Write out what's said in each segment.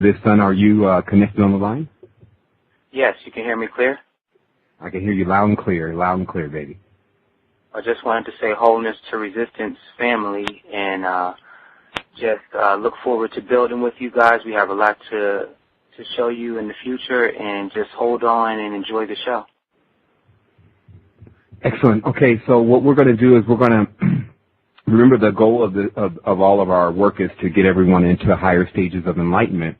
This son, are you connected on the line? Yes, you can hear me clear? I can hear you loud and clear, baby. I just wanted to say wholeness to resistance family, and just look forward to building with you guys. We have a lot to show you in the future, and just hold on and enjoy the show. Excellent. Okay, so what we're going to do is we're going to remember the goal of all of our work is to get everyone into higher stages of enlightenment.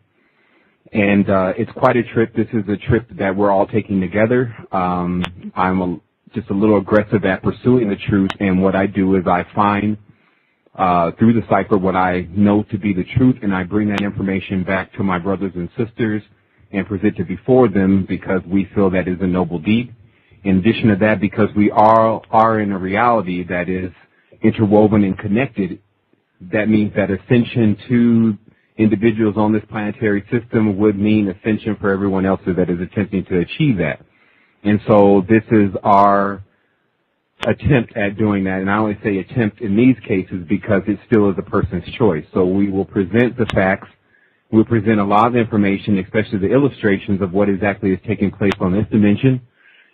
And it's quite a trip. This is a trip that we're all taking together. I'm just a little aggressive at pursuing the truth, and what I do is I find through the cipher what I know to be the truth, and I bring that information back to my brothers and sisters and present it before them because we feel that is a noble deed. In addition to that, because we are in a reality that is interwoven and connected, that means that ascension to individuals on this planetary system would mean ascension for everyone else that is attempting to achieve that. And so this is our attempt at doing that. And I only say attempt in these cases because it still is a person's choice. So we will present the facts. We'll present a lot of information, especially the illustrations of what exactly is taking place on this dimension.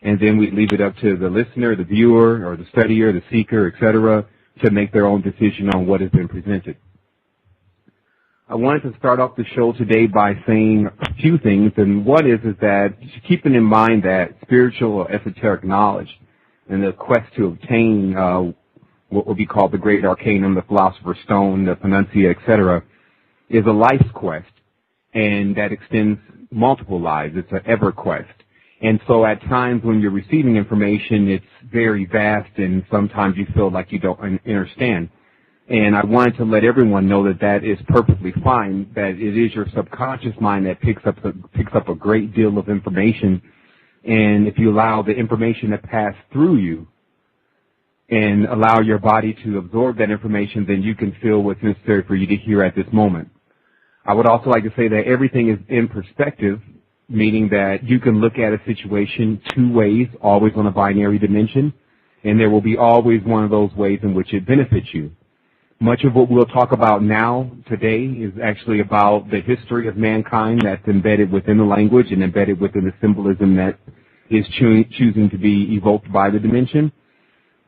And then we leave it up to the listener, the viewer, or the studier, the seeker, etc., to make their own decision on what has been presented. I wanted to start off the show today by saying a few things, and one is that keeping in mind that spiritual or esoteric knowledge and the quest to obtain what would be called the Great Arcanum, the Philosopher's Stone, the Panacea, etc., is a life's quest, and that extends multiple lives. It's an ever quest. And so at times when you're receiving information, it's very vast, and sometimes you feel like you don't understand. And I wanted to let everyone know that that is perfectly fine, that it is your subconscious mind that picks up a great deal of information. And if you allow the information to pass through you and allow your body to absorb that information, then you can feel what's necessary for you to hear at this moment. I would also like to say that everything is in perspective, meaning that you can look at a situation two ways, always on a binary dimension, and there will be always one of those ways in which it benefits you. Much of what we'll talk about now today is actually about the history of mankind that's embedded within the language and embedded within the symbolism that is choosing to be evoked by the dimension.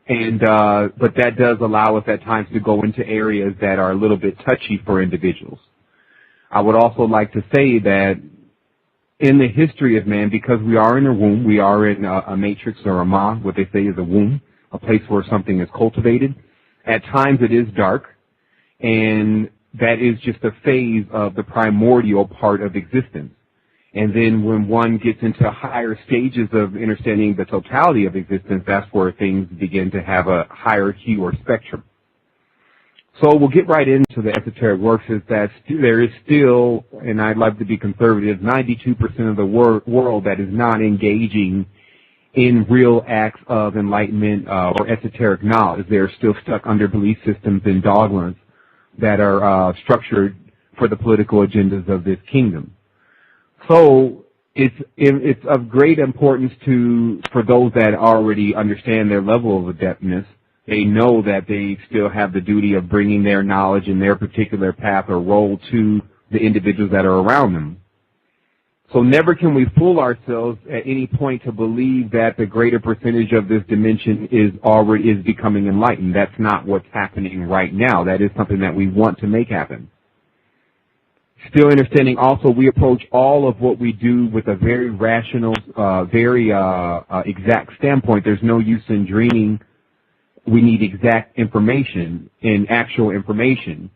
And but that does allow us at times to go into areas that are a little bit touchy for individuals. I would also like to say that in the history of man, because we are in a womb, we are in a matrix or a ma, what they say is a womb, a place where something is cultivated. At times it is dark, and that is just a phase of the primordial part of existence. And then when one gets into higher stages of understanding the totality of existence, that's where things begin to have a higher hue or spectrum. So we'll get right into the esoteric works, is that there is still, and I'd like to be conservative, 92% of the world that is not engaging in real acts of enlightenment or esoteric knowledge. They're still stuck under belief systems and dogmas that are structured for the political agendas of this kingdom. So it's of great importance for those that already understand their level of adeptness. They know that they still have the duty of bringing their knowledge and their particular path or role to the individuals that are around them. So never can we fool ourselves at any point to believe that the greater percentage of this dimension is becoming enlightened. That's not what's happening right now. That is something that we want to make happen. Still understanding also, we approach all of what we do with a very rational, very exact standpoint. There's no use in dreaming. We need exact information and actual information.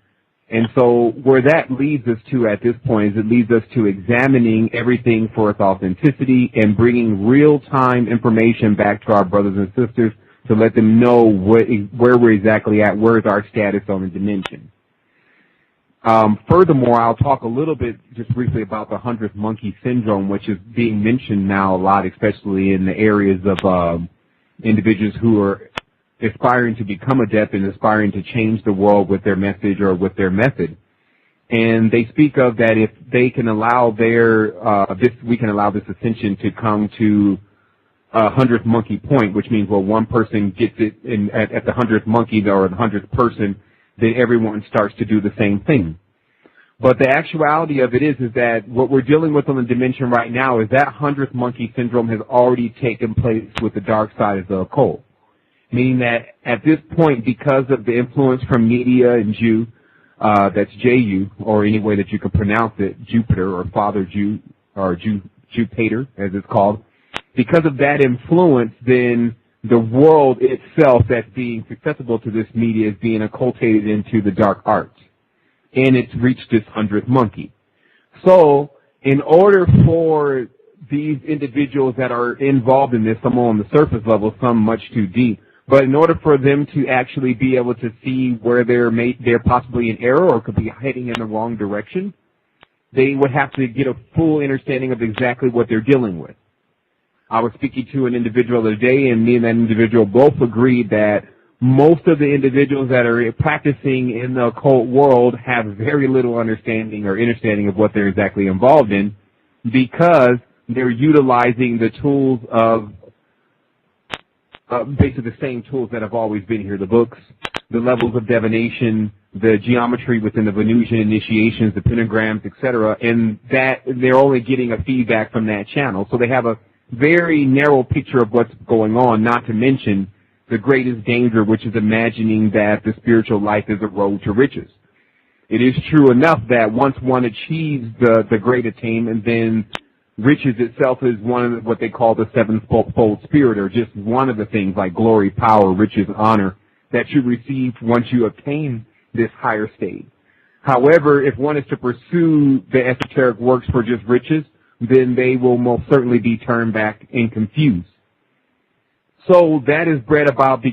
And so where that leads us to at this point is it leads us to examining everything for its authenticity and bringing real-time information back to our brothers and sisters to let them know where we're exactly at, where is our status on the dimension. Furthermore, I'll talk a little bit just briefly about the 100th monkey syndrome, which is being mentioned now a lot, especially in the areas of individuals who are aspiring to become adept and aspiring to change the world with their message or with their method. And they speak of that if they can allow we can allow this ascension to come to 100th monkey point, which means, well, one person gets it at the 100th monkey or the 100th person, then everyone starts to do the same thing. But the actuality of it is that what we're dealing with on the dimension right now is that 100th monkey syndrome has already taken place with the dark side of the occult. Meaning that at this point, because of the influence from media and Jew, that's J-U, or any way that you can pronounce it, Jupiter or Father Jew, or Jupiter, as it's called, because of that influence, then the world itself that's being accessible to this media is being occultated into the dark arts. And it's reached this 100th monkey. So, in order for these individuals that are involved in this, some on the surface level, some much too deep, but in order for them to actually be able to see where they're possibly in error or could be heading in the wrong direction, they would have to get a full understanding of exactly what they're dealing with. I was speaking to an individual the other day, and me and that individual both agreed that most of the individuals that are practicing in the occult world have very little understanding or understanding of what they're exactly involved in, because they're utilizing the tools of basically the same tools that have always been here, the books, the levels of divination, the geometry within the Venusian initiations, the pentagrams, etc., and that they're only getting a feedback from that channel. So they have a very narrow picture of what's going on, not to mention the greatest danger, which is imagining that the spiritual life is a road to riches. It is true enough that once one achieves the great attainment, then riches itself is one of what they call the sevenfold spirit, or just one of the things like glory, power, riches, honor that you receive once you obtain this higher state. However, if one is to pursue the esoteric works for just riches, then they will most certainly be turned back and confused. So that is bred about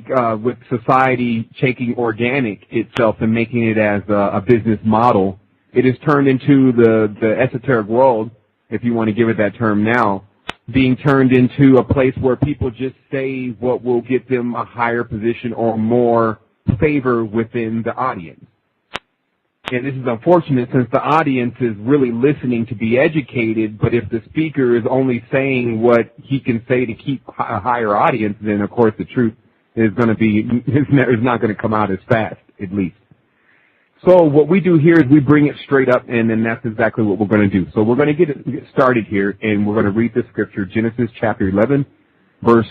with society taking organic itself and making it as a business model. It is turned into the esoteric world, if you want to give it that term now, being turned into a place where people just say what will get them a higher position or more favor within the audience. And this is unfortunate, since the audience is really listening to be educated, but if the speaker is only saying what he can say to keep a higher audience, then of course the truth is going to be, is not going to come out as fast, at least. So what we do here is we bring it straight up, and then that's exactly what we're going to do. So we're going to get started here, and we're going to read the scripture, Genesis chapter 11, verse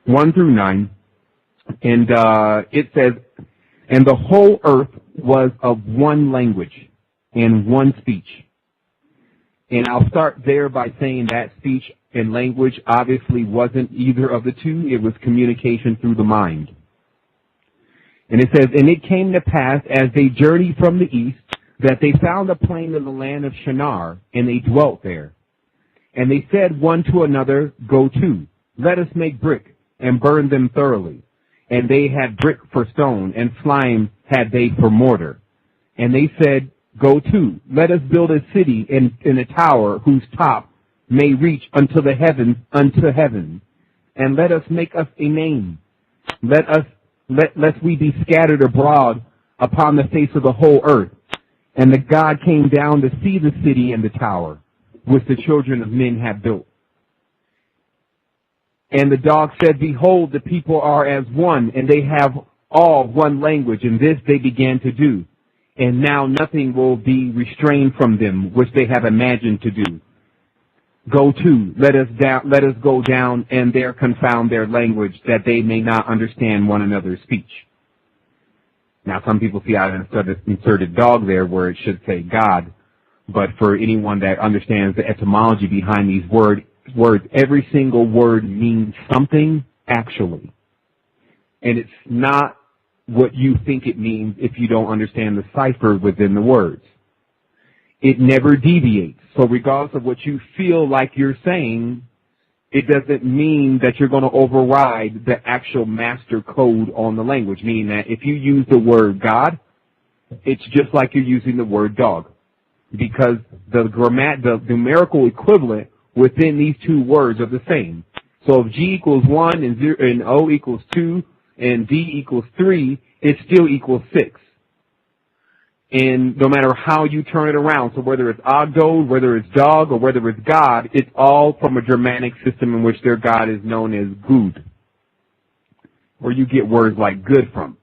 1 through 9. And it says, "And the whole earth was of one language and one speech." And I'll start there by saying that speech and language obviously wasn't either of the two. It was communication through the mind. And it says, "And it came to pass as they journeyed from the east, that they found a plain in the land of Shinar, and they dwelt there. And they said one to another, Go to, let us make brick, and burn them thoroughly. And they had brick for stone, and slime had they for mortar. And they said, Go to, let us build a city in a tower, whose top may reach unto the heavens, and let us make us a name. Lest we be scattered abroad upon the face of the whole earth. And the God came down to see the city and the tower, which the children of men have built. And the dog said, Behold, the people are as one, and they have all one language, and this they began to do. And now nothing will be restrained from them, which they have imagined to do. Go to, let us go down, and there confound their language, that they may not understand one another's speech." Now, some people see I inserted dog there where it should say God, but for anyone that understands the etymology behind these words, every single word means something actually. And it's not what you think it means if you don't understand the cipher within the words. It never deviates. So regardless of what you feel like you're saying, it doesn't mean that you're going to override the actual master code on the language, meaning that if you use the word God, it's just like you're using the word dog, because the numerical equivalent within these two words are the same. So if G equals 1 and O equals 2 and D equals 3, it still equals 6. And no matter how you turn it around, so whether it's Ogdo, whether it's dog, or whether it's God, it's all from a Germanic system in which their God is known as Gud, where you get words like good from.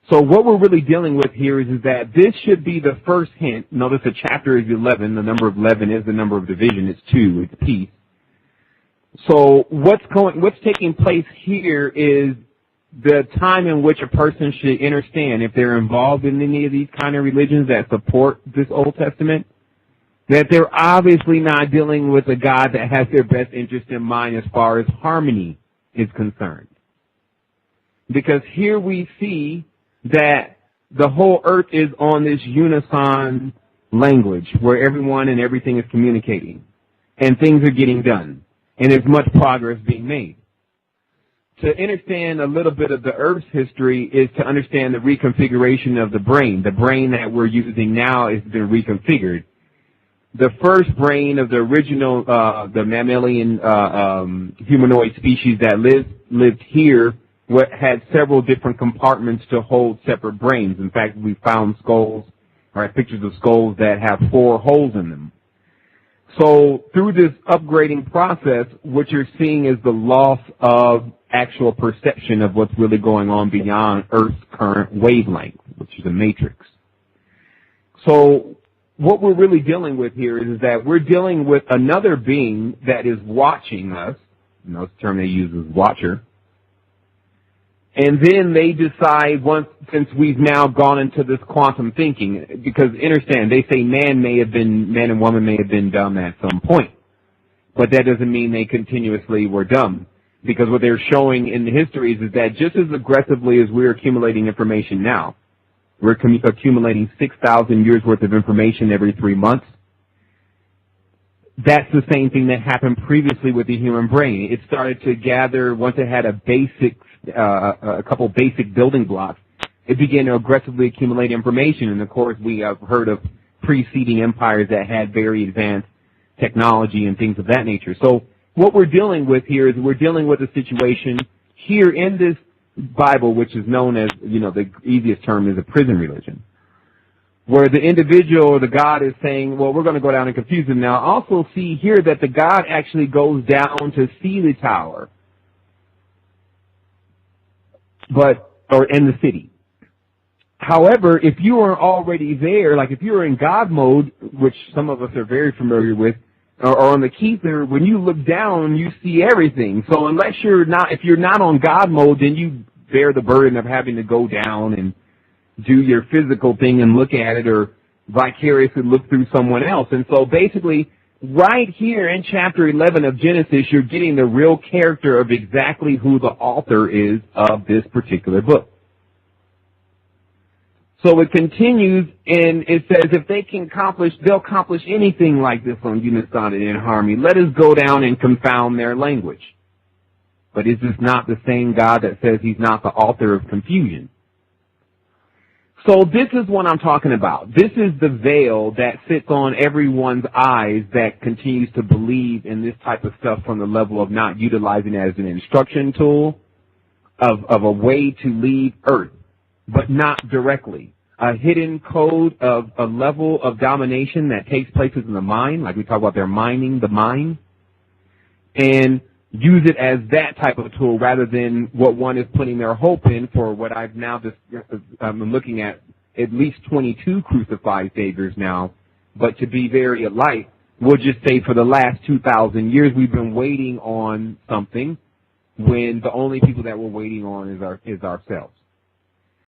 So what we're really dealing with here is that this should be the first hint. Notice the chapter is 11. The number of 11 is the number of division. It's 2. It's peace. So what's taking place here is the time in which a person should understand, if they're involved in any of these kind of religions that support this Old Testament, that they're obviously not dealing with a God that has their best interest in mind as far as harmony is concerned. Because here we see that the whole earth is on this unison language where everyone and everything is communicating and things are getting done and there's much progress being made. To understand a little bit of the earth's history is to understand the reconfiguration of the brain. The brain that we're using now has been reconfigured. The first brain of the original, the mammalian humanoid species that lived here had several different compartments to hold separate brains. In fact, we found skulls, or pictures of skulls that have 4 holes in them. So through this upgrading process, what you're seeing is the loss of actual perception of what's really going on beyond Earth's current wavelength, which is a matrix. So what we're really dealing with here is that we're dealing with another being that is watching us. You know, the term they use is watcher. And then they decide, since we've now gone into this quantum thinking, because understand, they say man and woman may have been dumb at some point. But that doesn't mean they continuously were dumb. Because what they're showing in the histories is that just as aggressively as we're accumulating information now, we're accumulating 6,000 years worth of information every 3 months. That's the same thing that happened previously with the human brain. It started to gather, once it had a couple basic building blocks, it began to aggressively accumulate information. And of course, we have heard of preceding empires that had very advanced technology and things of that nature. So what we're dealing with here is we're dealing with a situation here in this Bible, which is known as, the easiest term is a prison religion, where the individual or the God is saying, well, we're going to go down and confuse them. Now, also see here that the God actually goes down to see the tower, or in the city. However, if you are already there, like if you're in God mode, which some of us are very familiar with, or on the Keither, when you look down, you see everything. So if you're not on God mode, then you bear the burden of having to go down and do your physical thing and look at it, or vicariously look through someone else. And so basically, right here in chapter 11 of Genesis, you're getting the real character of exactly who the author is of this particular book. So it continues, and it says, if they'll accomplish anything like this on unison and in harmony, let us go down and confound their language. But is this not the same God that says he's not the author of confusion? So this is what I'm talking about. This is the veil that sits on everyone's eyes that continues to believe in this type of stuff from the level of not utilizing it as an instruction tool, of a way to leave Earth, but not directly. A hidden code of a level of domination that takes place in the mind, like we talk about, they're mining the mind, and use it as that type of tool rather than what one is putting their hope in for what I've now I'm looking at least 22 crucified saviors now, but to be very light, we'll just say for the last 2,000 years we've been waiting on something when the only people that we're waiting on is ourselves.